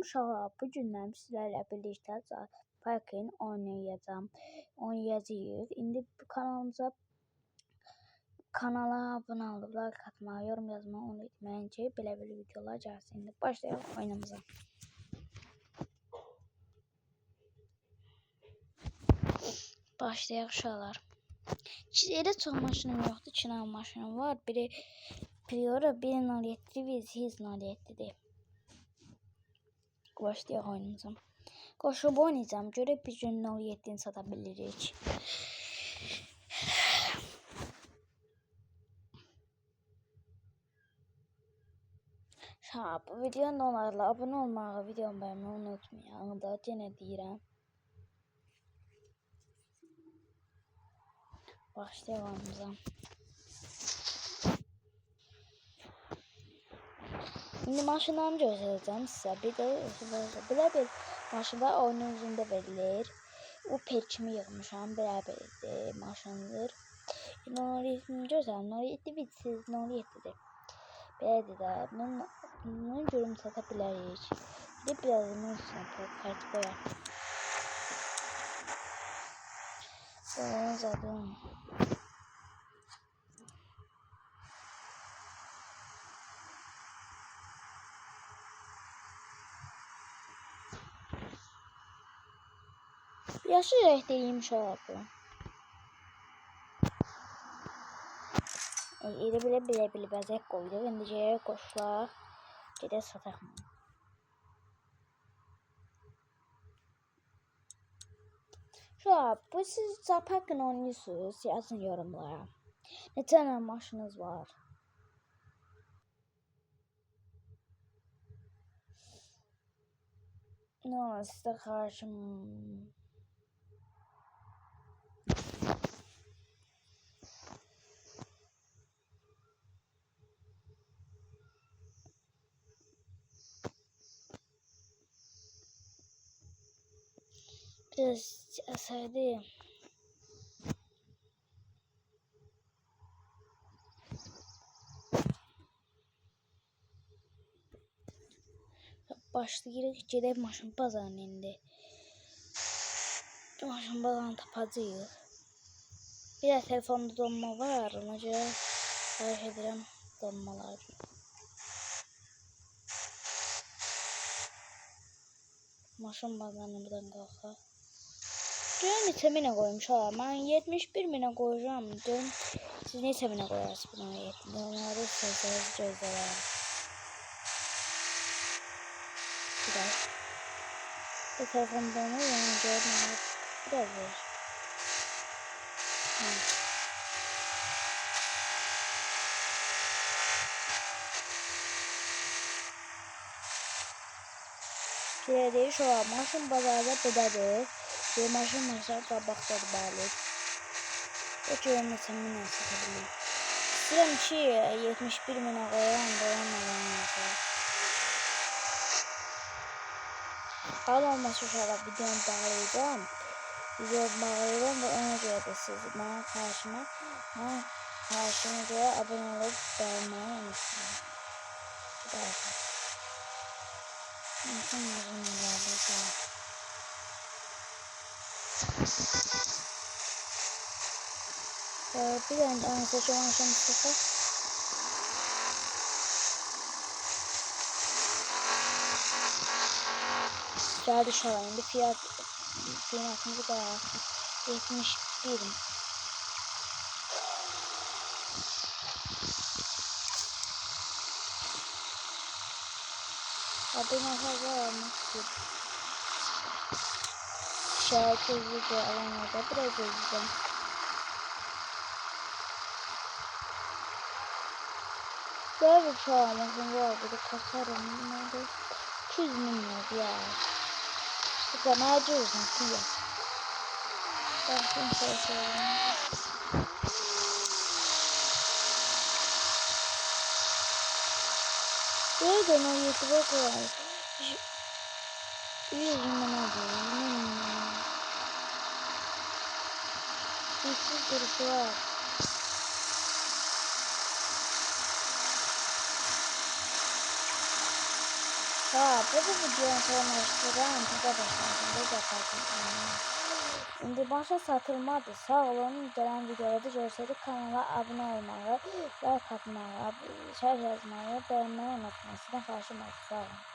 Uşaqlar, bu gündən sizlərlə birlikdə Parkin oynayacağıq. İndi bu kanala abunə olub, like atmağı, yorum yazmağı unutmayın ki, belə videolar gəlsin. İndi başlayalım oyunumuza. Başlayaq uşaqlar. Elə çox maşınım yoxdur, 2 dənə maşınım var. Biri Priora 1.07, biri 1.07'dir. Başlayaq oyunumuza. Qoşub oynayacağım. Görək bir gün 07'ni sata bilirik. Bu videonun onlarla abunə olmağı, videomu bəyənməyi unutmayın. Da yenə deyirəm. Başlayaq oyunumuza. İndi maşınlarımı göstərəcəm sizə. Bir də belə bir maşınlar oyunun üzərində verilir. O perkimi yığmışam. Belə bir maşındır. 07'ni göstərim. 07 bitsiz 07'dir. Belədir də. Bunu görüm sata bilərik. Bir biraz bunun üstünə kart qoyaq. Sonra zaten yaşı rəhdəyim şarabı. Elə belə bəzək qoyduq. İndi gərək qoşulaq. Gedək sataq mı? Bu siz Parkin oynuyorsunuz. Yazın yorumlara. Ne tane maşınız var? No, size karşım. Biraz asaydı. Başlayırıq, gedək maşın bazarına indi. Maşın bazarını tapacağıq. Bir də telefonda donma var, ona görə xahiş edirəm donmalar. Maşın bazarına buradan qalxaq. Görün neçə minə qoymuşam. Mən 71 minə qoyacağım. Görün siz neçə minə qoyarsınız buna 70. Onları sözləriniz gözlərəm. Bu telefonda onu yani görmüyorum. Biraz ver. Şöyle şu an maşın bazarda bedadır. Bir maşın qabaqdadır bəli. O görün neçə minə satabilir. İstəyirəm ki 71 minə qoyam, qoyam. Hal olmasa uşaqlar videonu bağlayacağım. Videonu bağlayacağım ve ona göre de siz bana karşıma göre abone olup beğenmeyi unutmayın. Bir önce anlatacağım Mustafa. Geldi şu an. Şimdi fiyatımız da 71. Abone olmak şarkıcı alanlarda biraz özleyeceğim. Böyle bir şu an var. Burada kasarım. Nerede? 200 milyon ya. Bu da ne acıyorsun ki ya? Bakın şöyle. Nereden o YouTube'a koyar? 100 milyon oluyor. 200 grubu var. burada videonun sonlaştıran tığa başlamasında yaparsın. İndi maşın satılmadı. Sağ olun. Gelen videolarda görseydik kanala abone olmayı, like atmayı, şərh yazmayı, beğenmeyi unutmayın. Sizden xahişim var. Sağ olun.